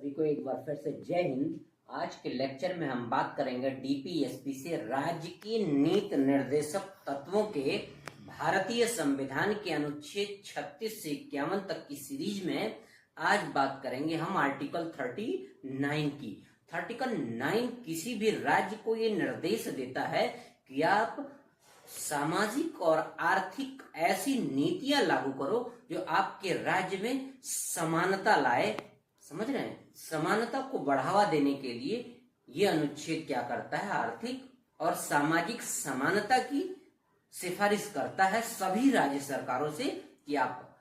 सभी को एक बार फिर से जय हिंद। आज के लेक्चर में हम बात करेंगे डीपीएसपी से राज्य की नीति निर्देशक तत्वों के भारतीय संविधान के अनुच्छेद 36 से 51 तक की सीरीज में आज बात करेंगे हम आर्टिकल 39 की। आर्टिकल 9 किसी भी राज्य को ये निर्देश देता है कि आप सामाजिक और आर्थिक ऐसी नीतियां लागू करो जो आपके राज्य में समानता लाए। समझ रहे हैं? समानता को बढ़ावा देने के लिए ये अनुच्छेद क्या करता है, आर्थिक और सामाजिक समानता की सिफारिश करता है सभी राज्य सरकारों से कि आप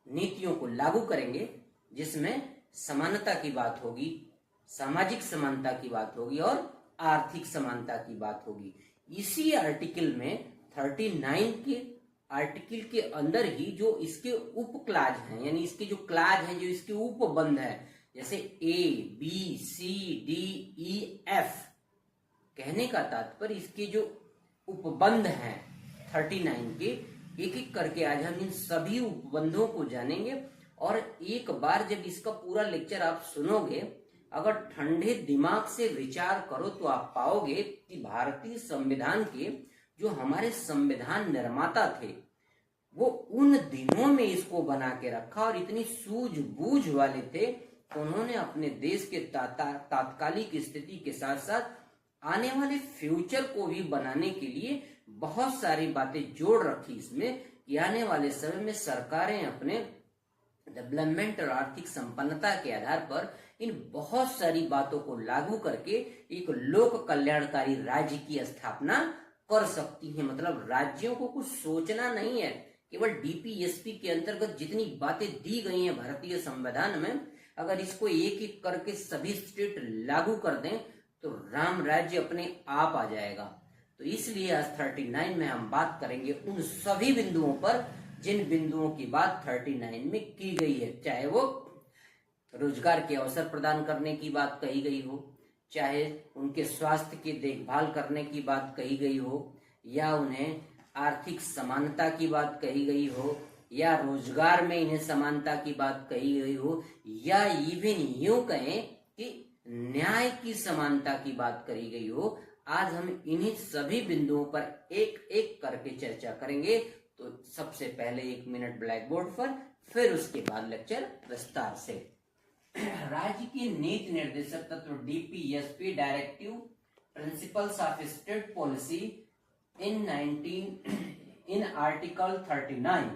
नीतियों को लागू करेंगे जिसमें समानता की बात होगी, सामाजिक समानता की बात होगी और आर्थिक समानता की बात होगी। इसी आर्टिकल में 39 के आर्टिकल के अंदर ही जो इसके उप क्लाज हैं, यानी इसके जो क्लाज हैं, जो इसके उपबंध है, जैसे A B C D E F, कहने का तात्पर्य इसके जो उपबंध हैं 39 के, एक एक करके आज हम इन सभी उपबंधों को जानेंगे। और एक बार जब इसका पूरा लेक्चर आप सुनोगे, अगर ठंडे दिमाग से विचार करो तो आप पाओगे कि भारतीय संविधान के जो हमारे संविधान निर्माता थे वो उन दिनों में इसको बना के रखा और इतनी सूझबूझ वाले थे, उन्होंने अपने देश के तात्कालिक स्थिति के साथ साथ आने वाले फ्यूचर को भी बनाने के लिए बहुत सारी बातें जोड़ रखी इसमें कि आने वाले समय में सरकारें अपने डेवलपमेंट और आर्थिक संपन्नता के आधार पर इन बहुत सारी बातों को लागू करके एक लोक कल्याणकारी राज्य की स्थापना कर सकती है। मतलब राज्यों को कुछ सोचना नहीं है, केवल डीपीएसपी के अंतर्गत जितनी बातें दी गई हैं भारतीय संविधान में, अगर इसको एक एक करके सभी स्टेट लागू कर दें तो राम राज्य अपने आप आ जाएगा। तो इसलिए आज 39 में हम बात करेंगे उन सभी बिंदुओं पर जिन बिंदुओं की बात 39 में की गई है, चाहे वो रोजगार के अवसर प्रदान करने की बात कही गई हो, चाहे उनके स्वास्थ्य की देखभाल करने की बात कही गई हो, या उन्हें आर्थिक समानता की बात कही गई हो, या रोजगार में इन्हें समानता की बात कही गई हो, या इवन यूं कहें कि न्याय की समानता की बात कही गई हो। आज हम इन्हीं सभी बिंदुओं पर एक एक करके चर्चा करेंगे। तो सबसे पहले 1 मिनट ब्लैक बोर्ड पर, फिर उसके बाद लेक्चर विस्तार से। राज्य की नीति निर्देशक तत्व DPSP directive principles of state policy in article 39।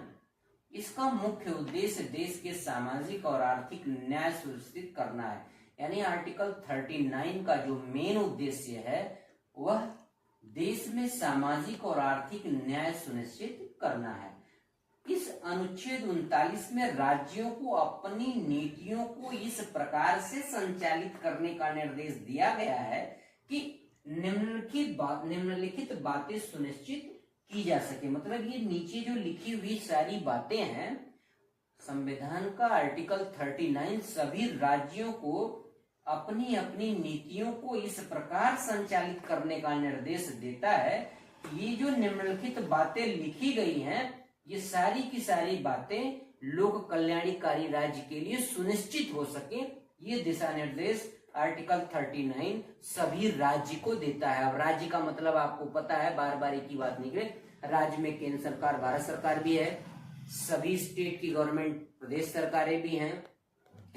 इसका मुख्य उद्देश्य देश के सामाजिक और आर्थिक न्याय सुनिश्चित करना है। यानी आर्टिकल 39 का जो मेन उद्देश्य है वह देश में सामाजिक और आर्थिक न्याय सुनिश्चित करना है। इस अनुच्छेद 39 में राज्यों को अपनी नीतियों को इस प्रकार से संचालित करने का निर्देश दिया गया है कि निम्नलिखित बातें सुनिश्चित की जा सके। मतलब ये नीचे जो लिखी हुई सारी बातें हैं, संविधान का आर्टिकल 39 सभी राज्यों को अपनी अपनी नीतियों को इस प्रकार संचालित करने का निर्देश देता है कि ये जो निम्नलिखित बातें लिखी गई हैं, ये सारी की सारी बातें लोक कल्याणकारी राज्य के लिए सुनिश्चित हो सके। ये दिशा निर्देश आर्टिकल 39 सभी राज्य को देता है। अब राज्य का मतलब आपको पता है, बार बार एक ही बात निकले, राज्य में केंद्र सरकार, भारत सरकार भी है, सभी स्टेट की गवर्नमेंट, प्रदेश सरकारें भी हैं,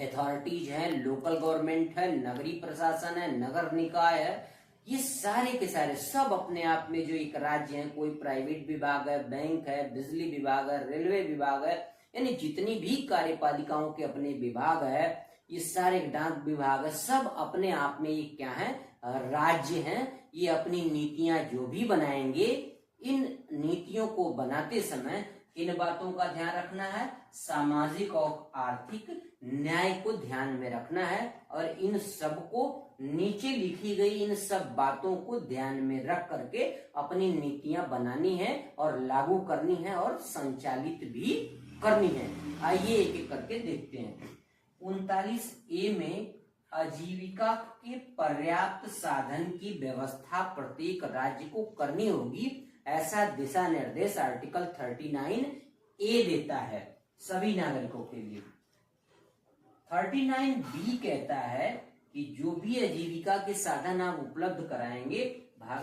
अथॉरिटीज हैं, लोकल गवर्नमेंट है, नगरीय प्रशासन है, नगर निकाय है, ये सारे के सारे सब अपने आप में जो एक राज्य है। कोई प्राइवेट विभाग है, बैंक है, बिजली विभाग है, रेलवे विभाग है, यानी जितनी भी कार्यपालिकाओं के अपने विभाग है, ये सारे डाक विभाग है, सब अपने आप में ये क्या है, राज्य हैं। ये अपनी नीतियां जो भी बनाएंगे, इन नीतियों को बनाते समय इन बातों का ध्यान रखना है, सामाजिक और आर्थिक न्याय को ध्यान में रखना है, और इन सब को नीचे लिखी गई इन सब बातों को ध्यान में रख करके अपनी नीतियां बनानी है और लागू करनी है और संचालित भी करनी है। आइए एक एक करके देखते हैं। 39A में आजीविका के पर्याप्त साधन की व्यवस्था प्रत्येक राज्य को करनी होगी, ऐसा दिशा निर्देश आर्टिकल 39A देता है सभी नागरिकों के लिए। 39B कहता है कि जो भी आजीविका के साधन आप उपलब्ध कराएंगे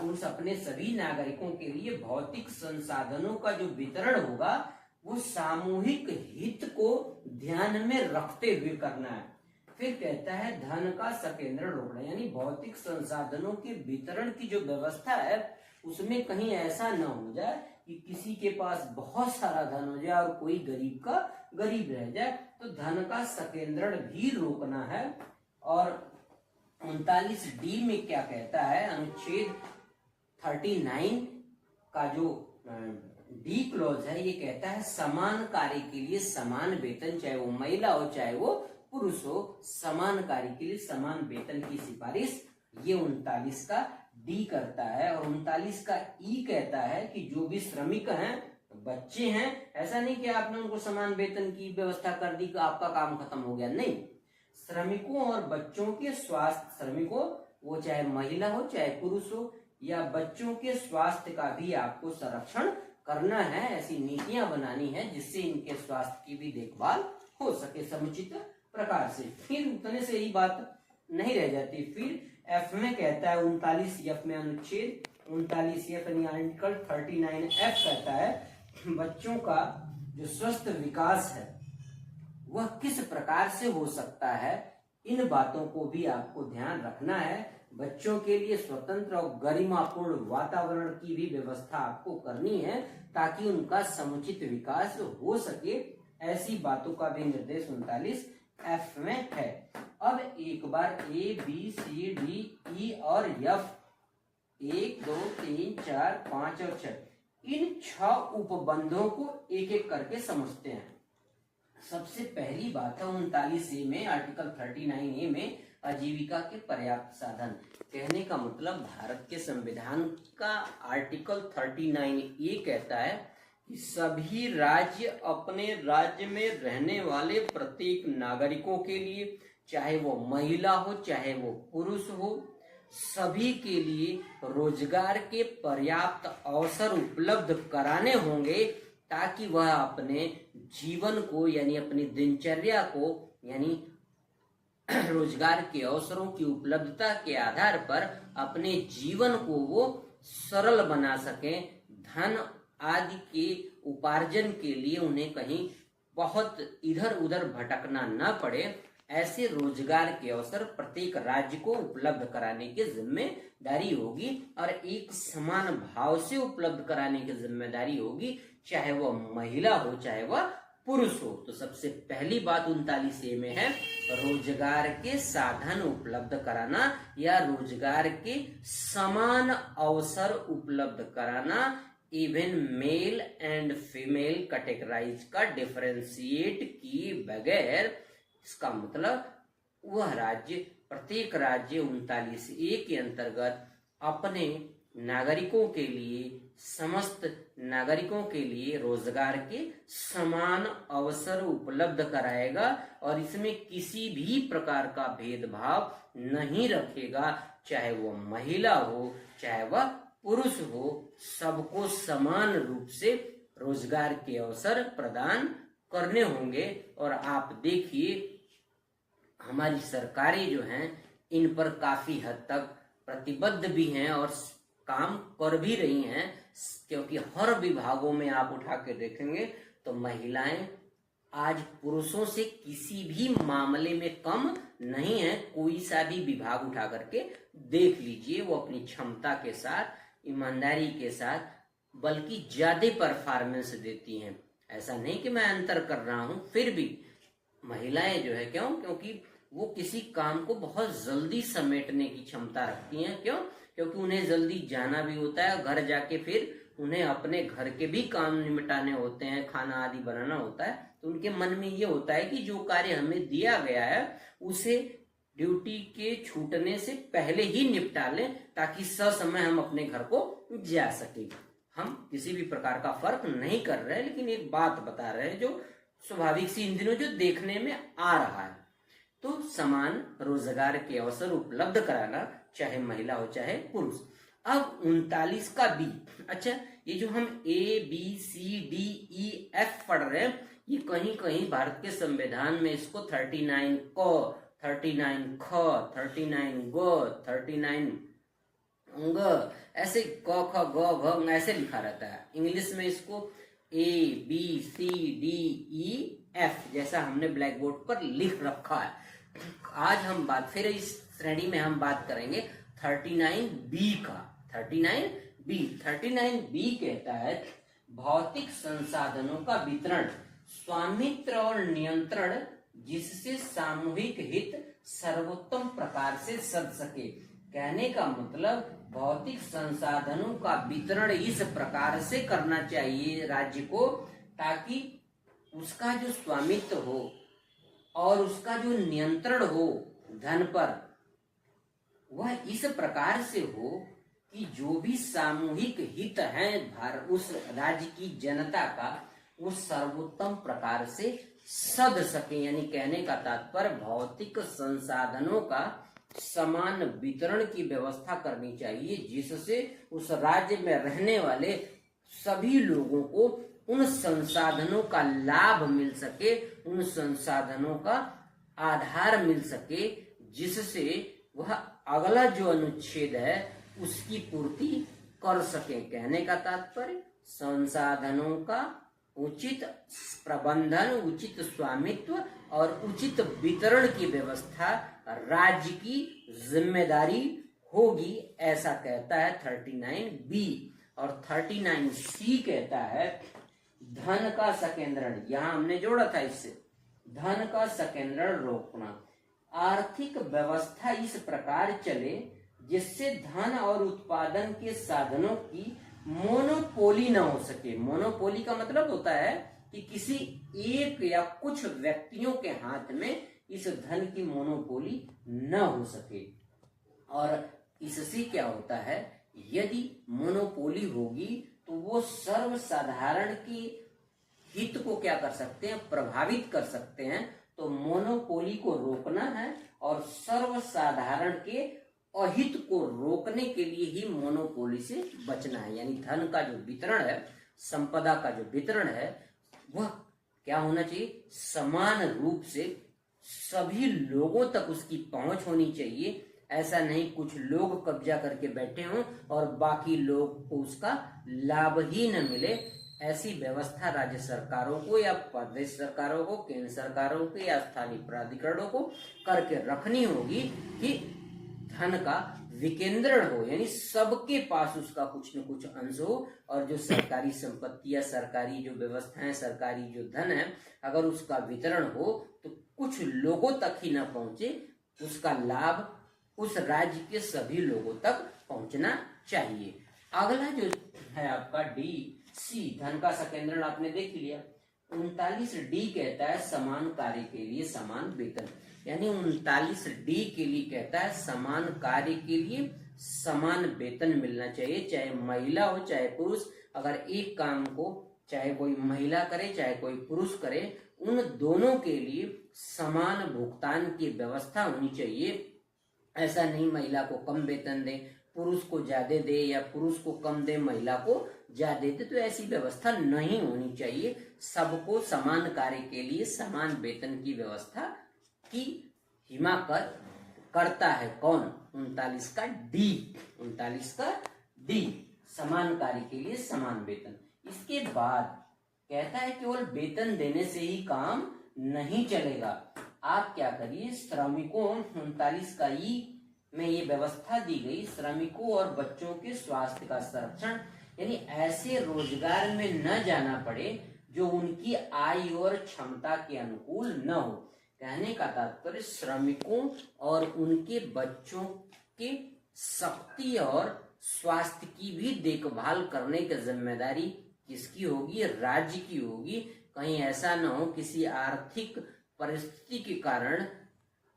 उस अपने सभी नागरिकों के लिए भौतिक संसाधनों का जो वितरण होगा वो सामूहिक हित को ध्यान में रखते हुए करना है। फिर कहता है धन का सकेंद्रण रोकना, यानी भौतिक संसाधनों के वितरण की जो व्यवस्था है उसमें कहीं ऐसा न हो जाए कि किसी के पास बहुत सारा धन हो जाए और कोई गरीब का गरीब रह जाए। तो धन का सकेंद्रण भी रोकना है। और 39D में क्या कहता है, अनुच्छेद 39 का जो डी क्लॉज है ये कहता है समान कार्य के लिए समान वेतन, चाहे वो महिला हो चाहे वो पुरुष हो, समान कार्य के लिए समान वेतन की सिफारिश ये 39 का डी करता है। और 39 का ई कहता है कि जो भी श्रमिक हैं, बच्चे हैं, ऐसा नहीं कि आपने उनको समान वेतन की व्यवस्था कर दी कि आपका काम खत्म हो गया, नहीं, श्रमिकों और बच्चों के स्वास्थ्य, श्रमिकों वो चाहे महिला हो चाहे पुरुष हो, या बच्चों के स्वास्थ्य का भी आपको संरक्षण करना है। ऐसी नीतियां बनानी है जिससे इनके स्वास्थ्य की भी देखभाल हो सके समुचित प्रकार से। फिर उतने से ही बात नहीं रह जाती। फिर एफ में कहता है 39F में, अनुच्छेद 39F यानी आर्टिकल 39F कहता है बच्चों का जो स्वस्थ विकास है वह किस प्रकार से हो सकता है, इन बातों को भी आपको ध्यान रखना है। बच्चों के लिए स्वतंत्र और गरिमापूर्ण वातावरण की भी व्यवस्था आपको करनी है ताकि उनका समुचित विकास हो सके। ऐसी बातों का भी निर्देश 39F में है। अब एक बार ABCDE और F 1 2 3 4 5 और 6 इन 6 उपबंधों को एक एक करके समझते हैं। सबसे पहली बात है 39A में, आर्टिकल 39A में आजीविका के पर्याप्त साधन। कहने का मतलब भारत के संविधान का आर्टिकल 39A कहता है कि सभी राज्य अपने राज्य में रहने वाले प्रत्येक नागरिकों के लिए, चाहे वो महिला हो चाहे वो पुरुष हो, सभी के लिए रोजगार के पर्याप्त अवसर उपलब्ध कराने होंगे ताकि वह अपने जीवन को यानी अपनी दिनचर्या को यानी रोजगार के अवसरों की उपलब्धता के आधार पर अपने जीवन को वो सरल बना सकें। धन आदि के उपार्जन के लिए उन्हें कहीं बहुत इधर उधर भटकना न पड़े, ऐसे रोजगार के अवसर प्रत्येक राज्य को उपलब्ध कराने की जिम्मेदारी होगी और एक समान भाव से उपलब्ध कराने की जिम्मेदारी होगी, चाहे वह महिला हो चाहे वह पुरुष हो। तो सबसे पहली बात 39A में है रोजगार के साधन उपलब्ध कराना या रोजगार के समान अवसर उपलब्ध कराना। Even male and female categorise का डिफरेंशिएट किए बगैर, इसका मतलब वह राज्य, प्रत्येक राज्य 39A के अंतर्गत अपने नागरिकों के लिए, समस्त नागरिकों के लिए रोजगार के समान अवसर उपलब्ध कराएगा और इसमें किसी भी प्रकार का भेदभाव नहीं रखेगा, चाहे वो महिला हो चाहे वह पुरुष हो, सबको समान रूप से रोजगार के अवसर प्रदान करने होंगे। और आप देखिए हमारी सरकारें जो हैं इन पर काफी हद तक प्रतिबद्ध भी हैं और काम कर भी रही हैं, क्योंकि हर विभागों में आप उठा के देखेंगे तो महिलाएं आज पुरुषों से किसी भी मामले में कम नहीं है। कोई सा भी विभाग उठा करके देख लीजिए, वो अपनी क्षमता के साथ, ईमानदारी के साथ, बल्कि ज्यादा परफॉर्मेंस देती हैं। ऐसा नहीं कि मैं अंतर कर रहा हूं, फिर भी महिलाएं जो है, क्योंकि वो किसी काम को बहुत जल्दी समेटने की क्षमता रखती हैं। क्योंकि उन्हें जल्दी जाना भी होता है, घर जाके फिर उन्हें अपने घर के भी काम निपटाने होते हैं, खाना आदि बनाना होता है। तो उनके मन में ये होता है कि जो कार्य हमें दिया गया है उसे ड्यूटी के छूटने से पहले ही निपटा लें ताकि ससमय हम अपने घर को जा सके। हम किसी भी प्रकार का फर्क नहीं कर रहे, लेकिन एक बात बता रहे हैं जो स्वाभाविक सी इन दिनों जो देखने में आ रहा है। तो समान रोजगार के अवसर उपलब्ध कराना, चाहे महिला हो चाहे पुरुष। अब 39 का बी, अच्छा ये जो हम ABCDEF पढ़ रहे हैं, ये कहीं कहीं भारत के संविधान में इसको 39 को 39 ख, 39 ग, 39 ग, ऐसे क ख ग घ ऐसे लिखा रहता है। इंग्लिश में इसको ABCDEF जैसा हमने ब्लैक बोर्ड पर लिख रखा है। आज हम बात फिर इस श्रेणी में हम बात करेंगे 39B का। 39B कहता है भौतिक संसाधनों का वितरण, स्वामित्व और नियंत्रण जिससे सामूहिक हित सर्वोत्तम प्रकार से सध सके। कहने का मतलब भौतिक संसाधनों का वितरण इस प्रकार से करना चाहिए राज्य को ताकि उसका जो स्वामित्व हो और उसका जो नियंत्रण हो धन पर, वह इस प्रकार से हो कि जो भी सामूहिक हित है उस राज्य की जनता का, वो सर्वोत्तम प्रकार से सध सके। यानी कहने का तात्पर्य भौतिक संसाधनों का समान वितरण की व्यवस्था करनी चाहिए जिससे उस राज्य में रहने वाले सभी लोगों को उन संसाधनों का लाभ मिल सके, उन संसाधनों का आधार मिल सके जिससे वह अगला जो अनुच्छेद है उसकी पूर्ति कर सके। कहने का तात्पर्य संसाधनों का उचित प्रबंधन, उचित स्वामित्व और उचित वितरण की व्यवस्था राज्य की जिम्मेदारी होगी, ऐसा कहता है 39B। और 39C कहता है धन का संकेंद्रण, यहां हमने जोड़ा था इससे, धन का संकेंद्रण रोकना। आर्थिक व्यवस्था इस प्रकार चले जिससे धन और उत्पादन के साधनों की मोनोपोली न हो सके। मोनोपोली का मतलब होता है कि किसी एक या कुछ व्यक्तियों के हाथ में इस धन की मोनोपोली न हो सके। और इससे क्या होता है, यदि मोनोपोली होगी तो वो सर्वसाधारण की हित को क्या कर सकते हैं, प्रभावित कर सकते हैं। तो मोनोपोली को रोकना है और सर्वसाधारण के अहित को रोकने के लिए ही मोनोपोली से बचना है। यानी धन का जो वितरण है, संपदा का जो वितरण है, वह क्या होना चाहिए, समान रूप से सभी लोगों तक उसकी पहुंच होनी चाहिए। ऐसा नहीं कुछ लोग कब्जा करके बैठे हों और बाकी लोग को उसका लाभ ही न मिले। ऐसी व्यवस्था राज्य सरकारों को या प्रदेश सरकारों को, केंद्र सरकारों को या स्थानीय प्राधिकरणों को करके रखनी होगी कि धन का विकेंद्रण हो, यानी सबके पास उसका कुछ न कुछ अंश हो। और जो सरकारी संपत्ति या सरकारी जो व्यवस्थाएं, सरकारी जो धन है, अगर उसका वितरण हो तो कुछ लोगों तक ही न पहुंचे, उसका लाभ उस राज्य के सभी लोगों तक पहुंचना चाहिए। अगला जो है आपका DC, धन का संकेंद्रण आपने देख लिया। 39D कहता है समान कार्य के लिए समान वेतन। यानी 39D के लिए कहता है समान कार्य के लिए समान वेतन मिलना चाहिए, चाहे महिला हो चाहे पुरुष। अगर एक काम को चाहे कोई महिला करे चाहे कोई पुरुष करे, उन दोनों के लिए समान भुगतान की व्यवस्था होनी चाहिए। ऐसा नहीं महिला को कम वेतन दे, पुरुष को ज्यादा दे, या पुरुष को कम दे, महिला को ज्यादा दे, तो ऐसी व्यवस्था नहीं होनी चाहिए। सबको समान कार्य के लिए समान वेतन की व्यवस्था की हिमाकत करता है कौन, 39 का डी, समान कार्य के लिए समान वेतन। इसके बाद कहता है केवल वेतन देने से ही काम नहीं चलेगा। आप क्या करिए, श्रमिकों 39 का ई में ये व्यवस्था दी गई, श्रमिकों और बच्चों के स्वास्थ्य का संरक्षण, यानी ऐसे रोजगार में न जाना पड़े जो उनकी आय और क्षमता के अनुकूल न हो। कहने का तात्पर्य श्रमिकों और उनके बच्चों के शक्ति और स्वास्थ्य की भी देखभाल करने की जिम्मेदारी किसकी होगी, राज्य की होगी। कहीं ऐसा न हो किसी आर्थिक परिस्थिति के कारण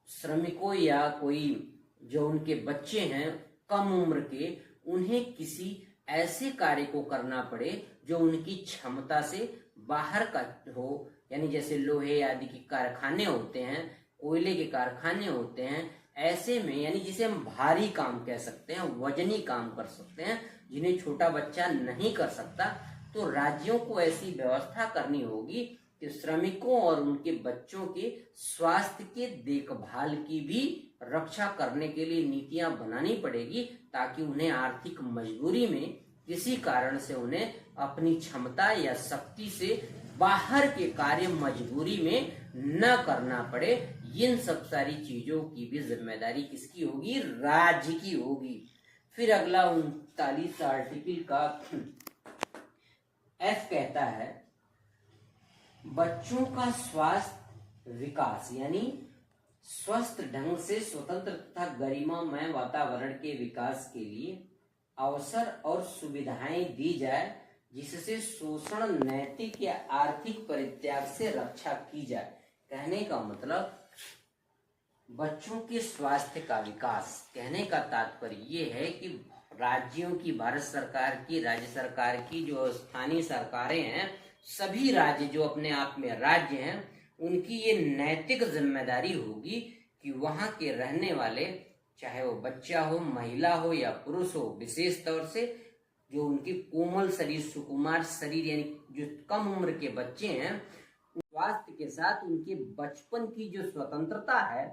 श्रमिकों या कोई जो उनके बच्चे हैं कम उम्र के, उन्हें किसी ऐसे कार्य को करना पड़े जो उनकी क्षमता से बाहर का हो। यानी जैसे लोहे आदि के कारखाने होते हैं, कोयले के कारखाने होते हैं, ऐसे में यानी जिसे हम भारी काम कह सकते हैं, वजनी काम कर सकते हैं, जिन्हें छोटा बच्चा नहीं कर सकता, तो राज्यों को ऐसी व्यवस्था करनी होगी कि श्रमिकों और उनके बच्चों के स्वास्थ्य के देखभाल की भी रक्षा करने के लिए नीतियां बनानी पड़ेगी, ताकि उन्हें आर्थिक मजबूरी में किसी कारण से उन्हें अपनी क्षमता या शक्ति से बाहर के कार्य मजबूरी में न करना पड़े। इन सब सारी चीजों की भी जिम्मेदारी किसकी होगी? राज्य की होगी। फिर अगला 39 आर्टिकल का एफ कहता है बच्चों का स्वास्थ्य विकास, यानी स्वस्थ ढंग से स्वतंत्र तथा गरिमामय वातावरण के विकास के लिए अवसर और सुविधाएं दी जाए, जिससे शोषण, नैतिक या आर्थिक परित्याग से रक्षा की जाए। कहने का मतलब बच्चों के स्वास्थ्य का विकास, कहने का तात्पर्य ये है कि राज्यों की, भारत सरकार की, राज्य सरकार की, जो स्थानीय सरकारें हैं, सभी राज्य जो अपने आप में राज्य हैं, उनकी ये नैतिक जिम्मेदारी होगी कि वहां के रहने वाले, चाहे वो बच्चा हो, महिला हो या पुरुष हो, विशेष तौर से जो उनकी कोमल शरीर, सुकुमार शरीर, यानी जो कम उम्र के बच्चे हैं, स्वास्थ्य के साथ उनके बचपन की जो स्वतंत्रता है,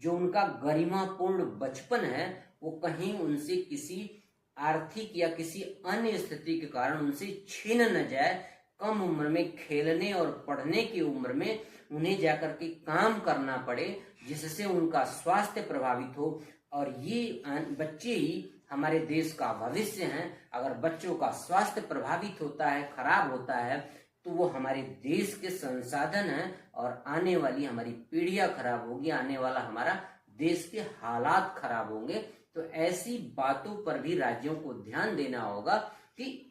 जो उनका गरिमापूर्ण बचपन है, वो कहीं उनसे किसी आर्थिक या किसी अन्य स्थिति के कारण उनसे छीन न जाए। कम उम्र में खेलने और पढ़ने की उम्र में उन्हें जाकर के काम करना पड़े, जिससे उनका स्वास्थ्य प्रभावित हो। और ये बच्चे ही हमारे देश का भविष्य हैं। अगर बच्चों का स्वास्थ्य प्रभावित होता है, खराब होता है, तो वो हमारे देश के संसाधन हैं और आने वाली हमारी पीढ़ियां खराब होगी, आने वाला हमारा देश के हालात खराब होंगे। तो ऐसी बातों पर भी राज्यों को ध्यान देना होगा कि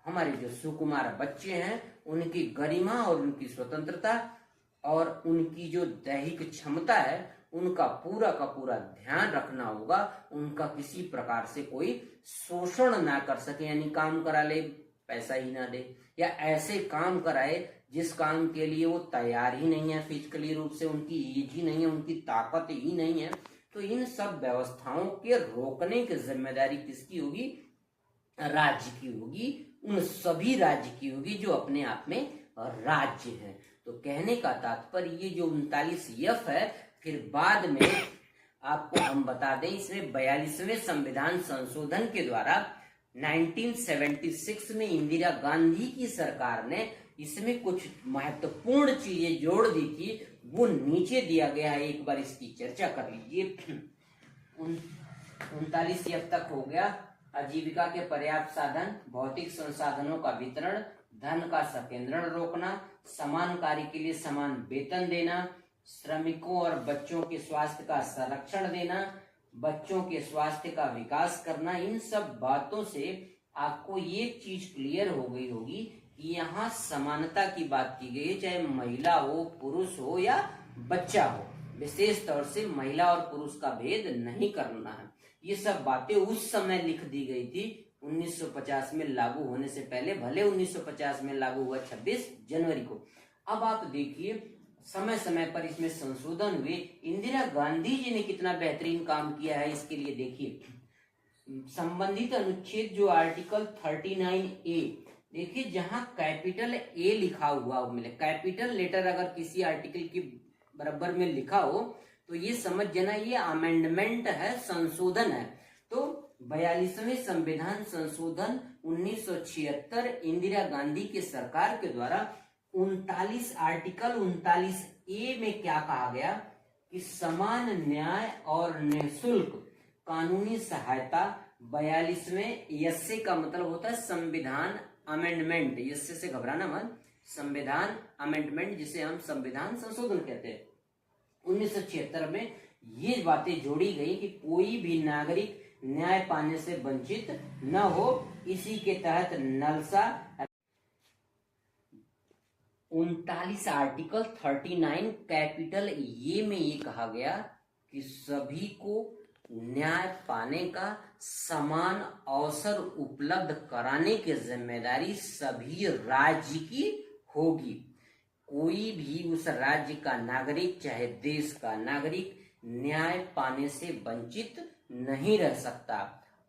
हमारे जो सुकुमार बच्चे हैं, उनकी गरिमा और उनकी स्वतंत्रता और उनकी जो दैहिक क्षमता है, उनका पूरा का पूरा ध्यान रखना होगा। उनका किसी प्रकार से कोई शोषण ना कर सके, यानी काम करा ले, पैसा ही ना दे, या ऐसे काम कराए जिस काम के लिए वो तैयार ही नहीं है, फिजिकली रूप से उनकी एज ही नहीं है, उनकी ताकत ही नहीं है। तो इन सब व्यवस्थाओं के रोकने की जिम्मेदारी किसकी होगी? राज्य की होगी, उन सभी राज्य की होगी जो अपने आप में राज्य हैं। तो कहने का तात्पर्य ये जो 39F है, फिर बाद में आपको हम बता दें, इसमें 42वें संविधान संशोधन के द्वारा 1976 में इंदिरा गांधी की सरकार ने इसमें कुछ महत्वपूर्ण चीजें जोड़ दी थी, वो नीचे दिया गया है। एक बार इसकी चर्चा कर लीजिए। 39F तक हो गया। आजीविका के पर्याप्त साधन, भौतिक संसाधनों का वितरण, धन का संकेंद्रण रोकना, समान कार्य के लिए समान वेतन देना, श्रमिकों और बच्चों के स्वास्थ्य का संरक्षण देना, बच्चों के स्वास्थ्य का विकास करना। इन सब बातों से आपको ये चीज क्लियर हो गई होगी कि यहाँ समानता की बात की गई है, चाहे महिला हो, पुरुष हो या बच्चा हो। विशेष तौर से महिला और पुरुष का भेद नहीं करना है। ये सब बातें उस समय लिख दी गई थी 1950 में लागू होने से पहले, भले 1950 में लागू हुआ 26 जनवरी को। अब आप देखिए समय समय पर इसमें संशोधन हुए। इंदिरा गांधी जी ने कितना बेहतरीन काम किया है, इसके लिए देखिए संबंधित अनुच्छेद जो आर्टिकल 39A, देखिए जहां कैपिटल ए लिखा हुआ मिले, कैपिटल लेटर अगर किसी आर्टिकल के बराबर में लिखा हो तो ये समझ जाना ये अमेंडमेंट है, संशोधन है। तो 42वें संविधान संशोधन 1976 इंदिरा गांधी की सरकार के द्वारा 39 आर्टिकल 39A में क्या कहा गया कि समान न्याय और निःशुल्क कानूनी सहायता। 42वें यस्से का मतलब होता है संविधान अमेंडमेंट, यस्से से घबराना मत, संविधान अमेंडमेंट जिसे हम संविधान संशोधन कहते हैं। 1976 में ये बातें जोड़ी गई कि कोई भी नागरिक न्याय पाने से वंचित न हो। इसी के तहत नलसा 39 आर्टिकल 39 कैपिटल ये में ये कहा गया कि सभी को न्याय पाने का समान अवसर उपलब्ध कराने की जिम्मेदारी सभी राज्य की होगी। कोई भी उस राज्य का नागरिक, चाहे देश का नागरिक, न्याय पाने से वंचित नहीं रह सकता।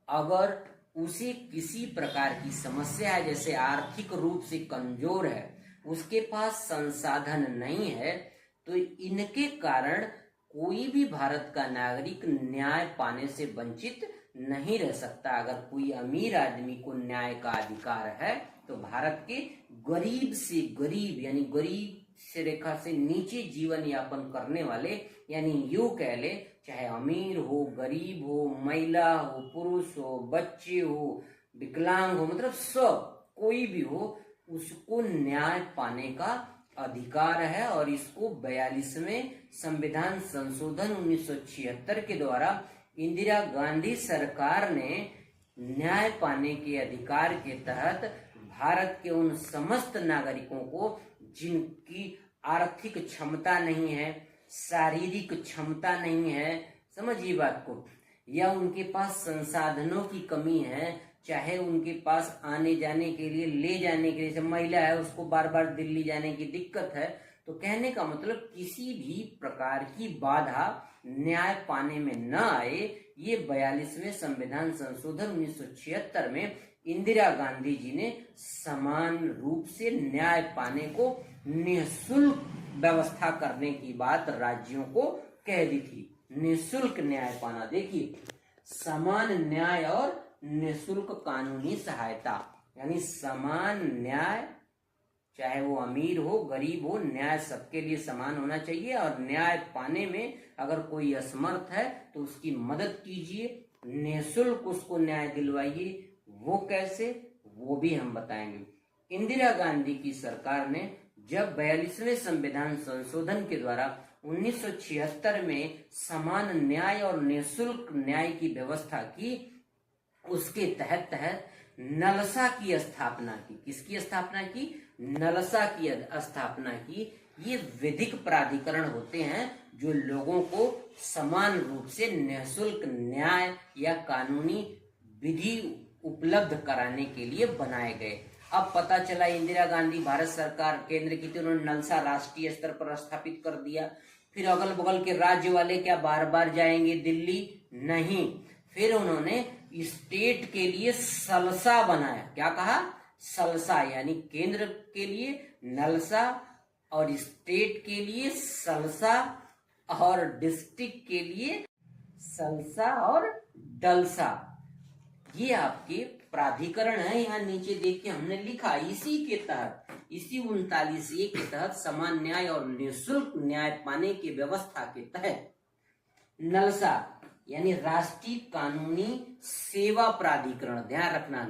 अगर उसे किसी प्रकार की समस्या है, जैसे आर्थिक रूप से कमजोर है, उसके पास संसाधन नहीं है, तो इनके कारण कोई भी भारत का नागरिक न्याय पाने से वंचित नहीं रह सकता। अगर कोई अमीर आदमी को न्याय का अधिकार है तो भारत के गरीब से गरीब यानी गरीब से रेखा से नीचे जीवन यापन करने वाले, यानी यूं कह ले, चाहे अमीर हो, गरीब हो, महिला हो, पुरुष हो, बच्चे हो, विकलांग हो, मतलब सब कोई भी हो, उसको न्याय पाने का अधिकार है। और इसको 42वें संविधान संशोधन 1976 के द्वारा इंदिरा गांधी सरकार ने न्याय पाने के अधिकार के तहत भारत के उन समस्त नागरिकों को जिनकी आर्थिक क्षमता नहीं है, शारीरिक क्षमता नहीं है, समझिए बात को, या उनके पास संसाधनों की कमी है, चाहे उनके पास आने जाने के लिए, ले जाने के लिए, जैसे महिला है उसको बार बार दिल्ली जाने की दिक्कत है, तो कहने का मतलब किसी भी प्रकार की बाधा न्याय पाने में न आए, ये 42वें संविधान संशोधन 1976 में इंदिरा गांधी जी ने समान रूप से न्याय पाने को निःशुल्क व्यवस्था करने की बात राज्यों को कह दी थी। निःशुल्क न्याय पाना, देखिए, समान न्याय और निःशुल्क कानूनी सहायता, यानी समान न्याय, चाहे वो अमीर हो गरीब हो, न्याय सबके लिए समान होना चाहिए। और न्याय पाने में अगर कोई असमर्थ है तो उसकी मदद कीजिए, निःशुल्क उसको न्याय दिलवाइए। वो कैसे, वो भी हम बताएंगे। इंदिरा गांधी की सरकार ने जब 42वें संविधान संशोधन के द्वारा 1976 में समान न्याय और निःशुल्क न्याय की व्यवस्था की, उसके तहत नलसा की स्थापना की। किसकी स्थापना की? नलसा की स्थापना की। ये विधिक प्राधिकरण होते हैं जो लोगों को समान रूप से निःशुल्क न्याय या कानूनी विधि उपलब्ध कराने के लिए बनाए गए। अब पता चला इंदिरा गांधी भारत सरकार केंद्र की थी, उन्होंने नलसा राष्ट्रीय स्तर पर स्थापित कर दिया। फिर अगल बगल के राज्य वाले क्या बार बार जाएंगे दिल्ली? नहीं। फिर उन्होंने स्टेट के लिए सलसा बनाया। क्या कहा? सलसा, यानी केंद्र के लिए नलसा और स्टेट के लिए सलसा और डिस्ट्रिक्ट के लिए सलसा और डलसा। ये आपके प्राधिकरण है। यहाँ नीचे देखिए हमने लिखा, इसी के तहत, इसी 39A के तहत समान न्याय और निःशुल्क न्याय पाने की व्यवस्था के तहत नलसा यानी राष्ट्रीय कानूनी सेवा प्राधिकरण, ध्यान रखना,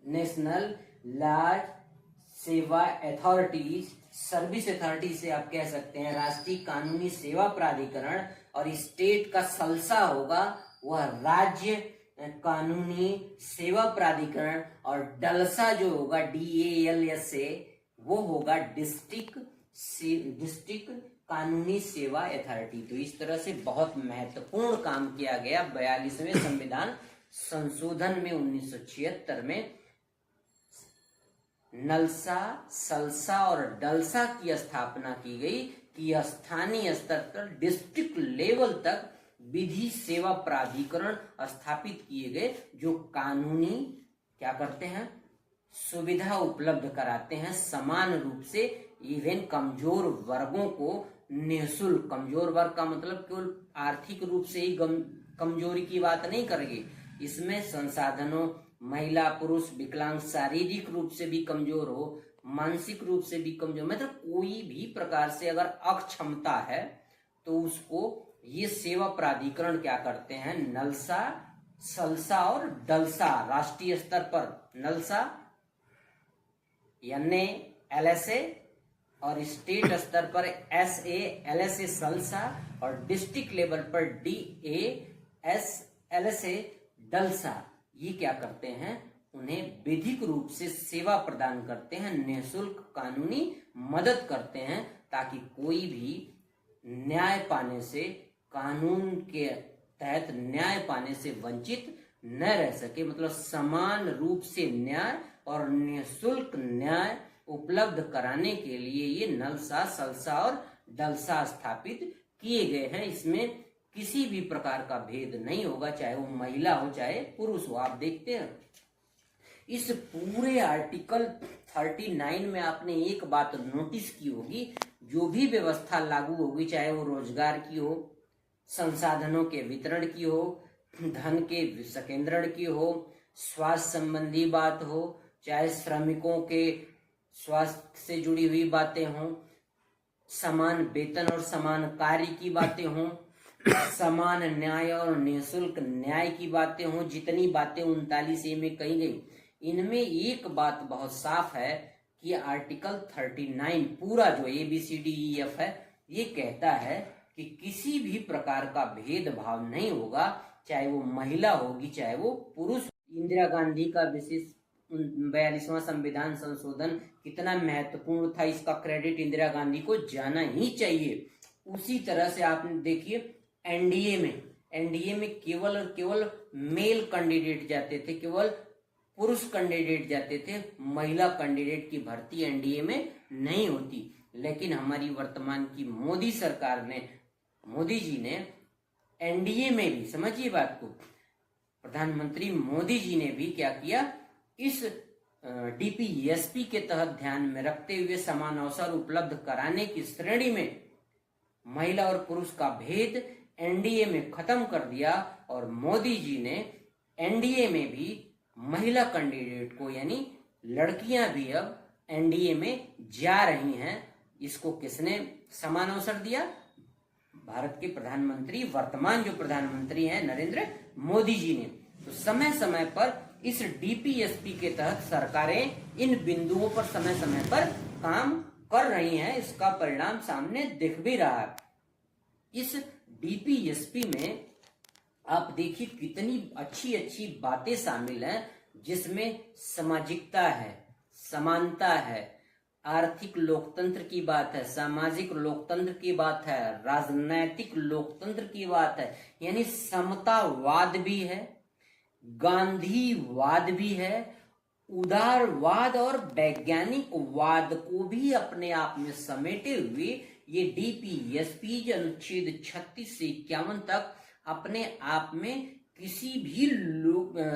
नेशनल लॉ सेवा अथॉरिटीज, सर्विस अथॉरिटी से आप कह सकते हैं, राष्ट्रीय कानूनी सेवा प्राधिकरण। और स्टेट का सलसा होगा वह राज्य कानूनी सेवा प्राधिकरण, और डलसा जो होगा DALSA वो होगा डिस्ट्रिक्ट कानूनी सेवा अथॉरिटी। तो इस तरह से बहुत महत्वपूर्ण काम किया गया 42वें संविधान संशोधन में 1976 में। नलसा, सलसा और डलसा की स्थापना की गई कि स्थानीय स्तर पर डिस्ट्रिक्ट लेवल तक विधि सेवा प्राधिकरण स्थापित किए गए जो कानूनी क्या करते हैं, सुविधा उपलब्ध कराते हैं समान रूप से, इवन कमजोर वर्गों को निःशुल्क। कमजोर वर्ग का मतलब केवल आर्थिक रूप से ही कमजोरी की बात नहीं करेंगे, इसमें संसाधनों, महिला पुरुष विकलांग, शारीरिक रूप से भी कमजोर हो, मानसिक रूप से भी कमजोर, मतलब कोई भी प्रकार से अगर अक्षमता है तो उसको ये सेवा प्राधिकरण क्या करते हैं, नलसा, सलसा और डलसा, राष्ट्रीय स्तर पर नलसा NALSA और स्टेट स्तर पर SALSA सलसा और डिस्ट्रिक्ट लेवल पर DASLSA डलसा। ये क्या करते हैं, उन्हें विधिक रूप से सेवा प्रदान करते हैं, निःशुल्क कानूनी मदद करते हैं, ताकि कोई भी न्याय पाने से, कानून के तहत न्याय पाने से वंचित न रह सके। मतलब समान रूप से न्याय और निःशुल्क न्याय उपलब्ध कराने के लिए ये नलसा, सलसा और डलसा स्थापित किए गए हैं। इसमें किसी भी प्रकार का भेद नहीं होगा, चाहे वो महिला हो चाहे पुरुष हो। आप देखते हैं इस पूरे आर्टिकल 39 में आपने एक बात नोटिस की होगी, जो भी व्यवस्था लागू होगी, चाहे वो रोजगार की हो, संसाधनों के वितरण की हो, धन के संकेंद्रण की हो, स्वास्थ्य संबंधी बात हो, चाहे श्रमिकों के स्वास्थ्य से जुड़ी हुई बातें हों, समान वेतन और समान कार्य की बातें हों, समान न्याय और निःशुल्क न्याय की बातें हों, जितनी बातें 39A में कही गई, इनमें एक बात बहुत साफ है कि आर्टिकल 39 पूरा जो ABCDEF है, ये कहता है कि किसी भी प्रकार का भेदभाव नहीं होगा, चाहे वो महिला होगी चाहे वो पुरुष। इंदिरा गांधी का विशेष 42वां संविधान संशोधन कितना महत्वपूर्ण था, इसका क्रेडिट इंदिरा गांधी को जाना ही चाहिए। उसी तरह से आप देखिए एनडीए में केवल और केवल मेल कैंडिडेट जाते थे, केवल पुरुष कैंडिडेट जाते थे, महिला कैंडिडेट की भर्ती एनडीए में नहीं होती। लेकिन हमारी वर्तमान की मोदी सरकार ने, मोदी जी ने एनडीए में भी, समझिए बात को, प्रधानमंत्री मोदी जी ने भी क्या किया, इस डीपीएसपी के तहत ध्यान में रखते हुए समान अवसर उपलब्ध कराने की श्रेणी में महिला और पुरुष का भेद एनडीए में खत्म कर दिया और मोदी जी ने एनडीए में भी महिला कैंडिडेट को, यानी लड़कियां भी अब एनडीए में जा रही हैं। इसको किसने समान अवसर दिया? भारत के प्रधानमंत्री, वर्तमान जो प्रधानमंत्री हैं नरेंद्र मोदी जी ने। तो समय समय पर इस डीपीएसपी के तहत सरकारें इन बिंदुओं पर समय समय पर काम कर रही हैं, इसका परिणाम सामने दिख भी रहा है। इस डीपीएसपी में आप देखिए कितनी अच्छी अच्छी बातें शामिल हैं, जिसमें सामाजिकता है, समानता है, आर्थिक लोकतंत्र की बात है, सामाजिक लोकतंत्र की बात है, राजनैतिक लोकतंत्र की बात है, यानी समतावाद भी है, गांधीवाद भी है, उदारवाद और वैज्ञानिक वाद को भी अपने आप में समेटे हुए ये डीपीएसपी अनुच्छेद 36 से 51 तक अपने आप में किसी भी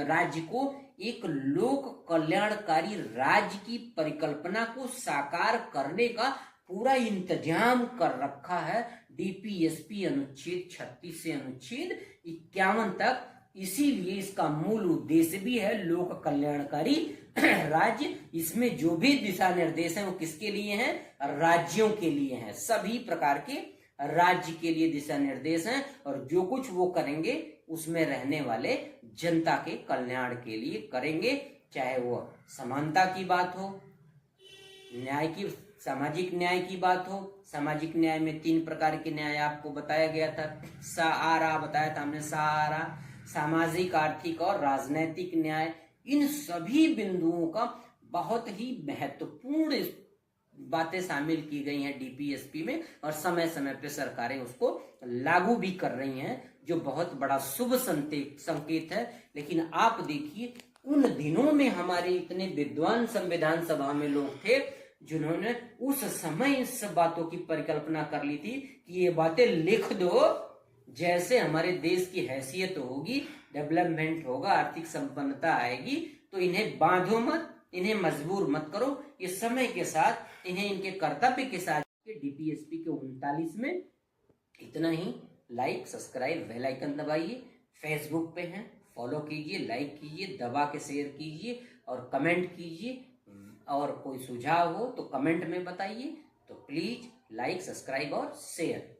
राज्य को एक लोक कल्याणकारी राज्य की परिकल्पना को साकार करने का पूरा इंतजाम कर रखा है डीपीएसपी अनुच्छेद 36 से अनुच्छेद 51 तक। इसीलिए इसका मूल उद्देश्य भी है लोक कल्याणकारी राज्य। इसमें जो भी दिशा निर्देश हैं वो किसके लिए हैं? राज्यों के लिए हैं। सभी प्रकार के राज्य के लिए दिशा निर्देश हैं और जो कुछ वो करेंगे उसमें रहने वाले जनता के कल्याण के लिए करेंगे, चाहे वो समानता की बात हो, न्याय की, सामाजिक न्याय की बात हो। सामाजिक न्याय में 3 प्रकार के न्याय आपको बताया गया था, बताया था हमने, सामाजिक, आर्थिक और राजनैतिक न्याय। इन सभी बिंदुओं का बहुत ही महत्वपूर्ण बातें शामिल की गई हैं डीपीएसपी में और समय समय पे सरकारें उसको लागू भी कर रही हैं, जो बहुत बड़ा शुभ संकेत है। लेकिन आप देखिए उन दिनों में हमारे इतने विद्वान संविधान सभा में लोग थे जिन्होंने उस समय इस बातों की परिकल्पना कर ली थी कि ये बातें लिख दो, जैसे हमारे देश की हैसियत होगी, डेवलपमेंट होगा, आर्थिक संपन्नता आएगी, तो इन्हें बांधो मत, इन्हें मजबूर मत करो। ये समय के साथ इन्हें इनके कर्तव्य के साथ डीपीएसपी के 39 में इतना ही। लाइक, सब्सक्राइब, बेल आइकन दबाइए। फेसबुक पे हैं, फॉलो कीजिए, लाइक कीजिए, दबा के शेयर कीजिए और कमेंट कीजिए। और कोई सुझाव हो तो कमेंट में बताइए। तो प्लीज लाइक, सब्सक्राइब और शेयर।